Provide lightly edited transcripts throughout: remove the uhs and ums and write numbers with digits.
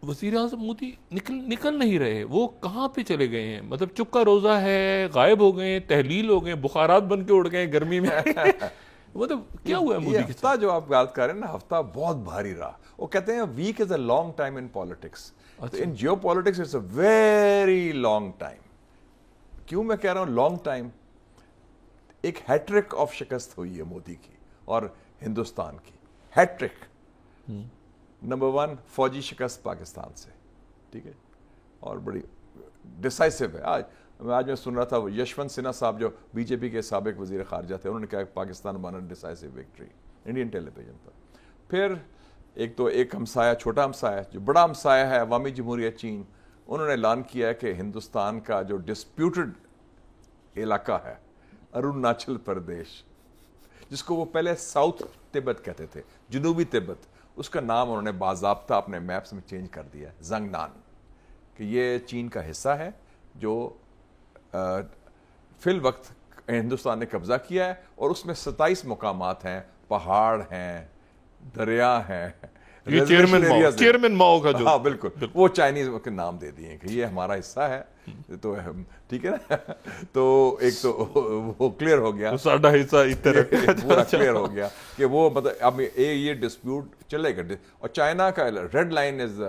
وزیر اعظم مودی نکل نہیں رہے، وہ کہاں پہ چلے گئے ہیں؟ مطلب چپ کا روزہ ہے، غائب ہو گئے، تحلیل ہو گئے، بخارات بن کے اڑ گئے گرمی میں مطلب کیا ہوا ہے مودی کے ہفتہ جو آپ بات کر رہے ہیں نا، ہفتہ بہت بھاری رہا. وہ کہتے ہیں week is a long time in politics. In geo politics it's a very long time. کیوں میں کہہ رہا ہوں لانگ ٹائم؟ ایک ہیٹرک آف شکست ہوئی ہے مودی کی اور ہندوستان کی. ہیٹرک. نمبر 1 فوجی شکست پاکستان سے، ٹھیک ہے، اور بڑی ڈسائسو ہے. آج میں سن رہا تھا یشونت سنہا صاحب جو بی جے پی کے سابق وزیر خارجہ تھے، انہوں نے کہا پاکستان وانا ڈسائسو وکٹری انڈین ٹیلی ویژن پر. پھر ایک ہمسایہ، چھوٹا ہمسایہ جو بڑا ہمسایہ ہے عوامی جمہوریہ چین، انہوں نے اعلان کیا ہے کہ ہندوستان کا جو ڈسپیوٹڈ علاقہ ہے اروناچل پردیش، جس کو وہ پہلے ساؤتھ تبت کہتے تھے، جنوبی تبت، اس کا نام انہوں نے باضابطہ اپنے میپس میں چینج کر دیا ہے زنگنان، کہ یہ چین کا حصہ ہے جو فی الوقت ہندوستان نے قبضہ کیا ہے. اور اس میں 27 مقامات ہیں، پہاڑ ہیں، دریا ہیں. یہ چیئرمین ماؤ کا جو، ہاں بالکل، وہ چائنیز کے نام دے دیے کہ یہ ہمارا حصہ ہے. تو ٹھیک ہے نا، تو ایک تو وہ کلیئر ہو گیا، ساڈا حصہ پورا کلیئر ہو گیا کہ وہ مطلب اب یہ ڈسپیوٹ چلے گا. اور چائنا کا red line is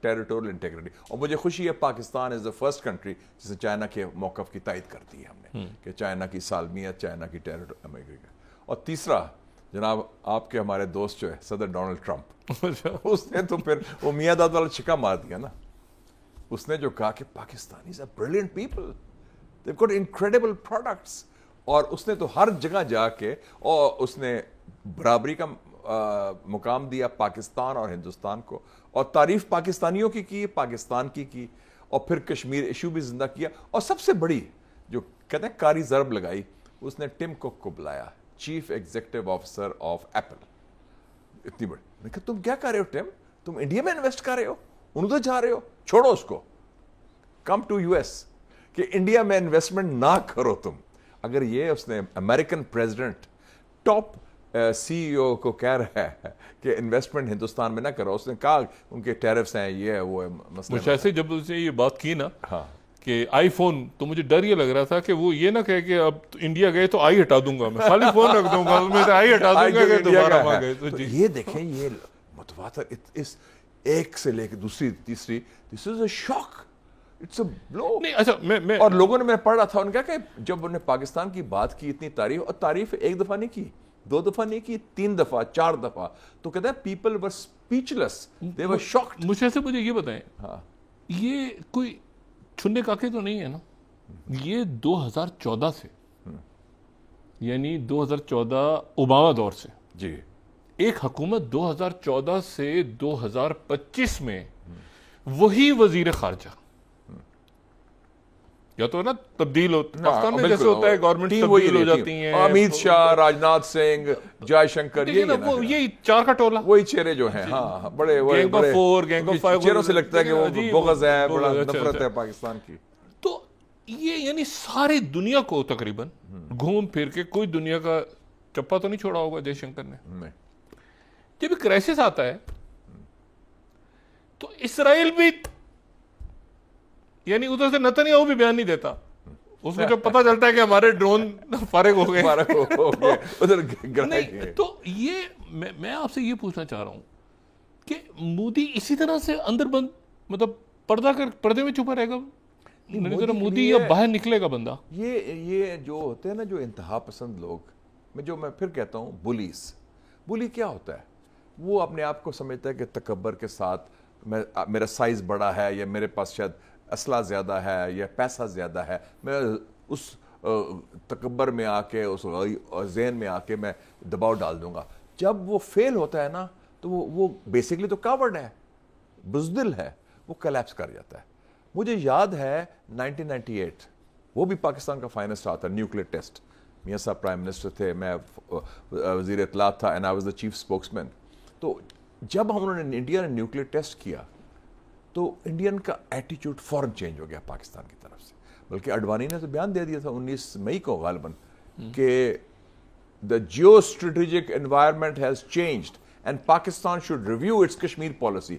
territorial integrity. اور مجھے خوشی ہے Pakistan is the first country جس نے چائنا کے موقف کی تائید کر دی ہے ہم نے، کہ چائنا کی سالمیت، چائنا کی ٹیریٹوری. اور تیسرا، جناب آپ کے ہمارے دوست جو ہے صدر ڈونلڈ ٹرمپ، اس نے تو پھر وہ میاں داد والا چھکا مار دیا نا. اس نے جو کہا کہ Pakistanis are brilliant people, they've got incredible products. اور اس نے تو ہر جگہ جا کے، اور اس نے برابری کا مقام دیا پاکستان اور ہندوستان کو، اور تعریف پاکستانیوں کی پاکستان کی، اور پھر کشمیر ایشو بھی زندہ کیا. اور سب سے بڑی جو کہتے ہیں کاری ضرب لگائی، اس نے ٹم کوک کو بلایا، chief executive officer of apple. اتنی بڑی. میں کہا تم کیا کر رہے ہو ٹم؟ تم انڈیا میں انویسٹ کر رہے ہو، ادھر جا رہے ہو، چھوڑو اس کو، کم ٹو یو ایس، کہ انڈیا میں انویسٹمنٹ نہ کرو تم. اگر یہ اس نے امریکن پریزیڈنٹ ٹاپ سی ای او کو کہہ رہا ہے کہ انویسٹمنٹ ہندوستان میں نہ کرو، اس نے کہا ان کے ٹیرفس ہیں، یہ ہے وہ ہے مسئلہ. مجھے ایسے جب اس نے یہ بات کی نا ہاں کہ آئی فون، تو مجھے ڈر یہ لگ رہا تھا کہ وہ یہ نہ کہے کہ اب انڈیا گئے تو آئی ہٹا دوں گا، میں خالی فون رکھ دوں گا، میں آئی ہٹا دوں گا کہ دوبارہ آ گئے. یہ دیکھیں، یہ متواتر اس ایک سے لے کے دوسری تیسری، دس از اے شاک، اٹس اے بلو. نہیں اچھا، میں اور لوگوں نے، میں پڑھ رہا تھا ان کا کہ جب انہوں نے پاکستان کی بات کی، اتنی تعریف، اور تعریف ایک دفعہ نہیں کی، 2 دفعہ نہیں کی، 3 دفعہ 4 دفعہ، تو کہتے ہیں people were اسپیچلیس، they were shocked. مجھے یہ بتائیں، ہاں یہ کوئی چھنے کاکے تو نہیں ہے نا؟ یہ 2014 سے، یعنی 2014 اوباما دور سے، جی، ایک حکومت 2014 سے 2025 میں وہی وزیر خارجہ، یا تو نا تبدیل ہوتا پاکستان میں جیسے ہوتا ہے گورنمنٹ تبدیل ہو جاتی ہیں، امیت شاہ، راجناتھ سنگھ، جے شنکر، یہی 4 کا ٹولہ، وہی چہرے جو ہیں. ہاں بڑے گینگ آف 4، گینگ آف 5 چہروں سے لگتا ہے کہ وہ بغض ہے، بڑا نفرت ہے پاکستان کی. تو یہ یعنی ساری دنیا کو تقریباً گھوم پھر کے کوئی دنیا کا چپا تو نہیں چھوڑا ہوگا جے شنکر نے. جب کرائسس آتا ہے تو اسرائیل بھی، یعنی ادھر سے نتنیاہو بھی بیان نہیں دیتا، اس کو جب پتہ چلتا ہے کہ ہمارے ڈرون فارغ ہو گئے. تو یہ میں آپ سے یہ پوچھنا چاہ رہا ہوں کہ مودی اسی طرح سے اندر بند، مطلب پردے میں چھپا رہے گا؟ مودی یا باہر نکلے گا بندہ؟ یہ جو ہوتے ہیں نا، جو انتہا پسند لوگ، میں پھر کہتا ہوں بلی کیا ہوتا ہے؟ وہ اپنے آپ کو سمجھتا ہے کہ تکبر کے ساتھ میرا سائز بڑا ہے، یا میرے پاس شاید اسلحہ زیادہ ہے، یا پیسہ زیادہ ہے، میں اس تکبر میں آ کے، اس ذہن میں آ کے میں دباؤ ڈال دوں گا. جب وہ فیل ہوتا ہے نا، تو وہ بیسکلی تو کاورڈ ہے، بزدل ہے، وہ کلیپس کر جاتا ہے. مجھے یاد ہے 1998، وہ بھی پاکستان کا فائنسٹ آتا، نیوکلیئر ٹیسٹ. میاں صاحب پرائم منسٹر تھے، میں وزیر اطلاعات تھا، and I was the chief spokesman. تو جب انڈیا نے نیوکلیئر ٹیسٹ کیا، تو انڈین کا ایٹیچیوڈ فوراً چینج ہو گیا پاکستان کی طرف سے. بلکہ اڈوانی نے تو بیان دے دیا تھا 19 مئی کو غالباً کہ the geostrategic environment has changed and Pakistan should review its Kashmir policy.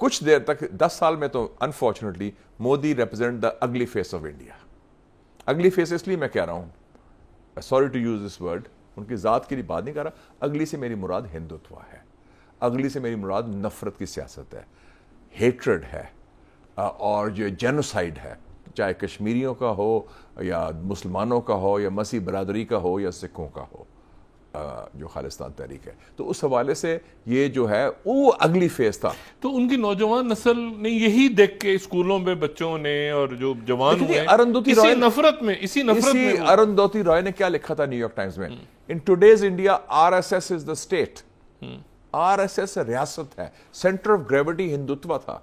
کچھ دیر تک 10 سال میں تو unfortunately Modi represent the ugly face of India. Ugly face اس لیے میں کہہ رہا ہوں, sorry to use this word, ان کی ذات کے لیے بات نہیں کر رہا, اگلی سے میری مراد ہندوتوا ہے, اگلی سے میری مراد نفرت کی سیاست ہے, ہیٹرڈ ہے, اور جو جینوسائڈ ہے, چاہے کشمیریوں کا ہو یا مسلمانوں کا ہو یا مسیح برادری کا ہو یا سکھوں کا ہو, جو خالصتان تحریک ہے. تو اس حوالے سے یہ جو ہے وہ اگلی فیز تھا. تو ان کی نوجوان نسل نے یہی دیکھ کے اسکولوں میں بچوں نے اور جو جوان ہوئے اسی نفرت میں ارندھوتی رائے نے کیا لکھا تھا نیو یارک ٹائمز میں, in today's India R S S is the state. R S S ریاست ہے, سینٹر آف گریوٹی ہندوتوا تھا.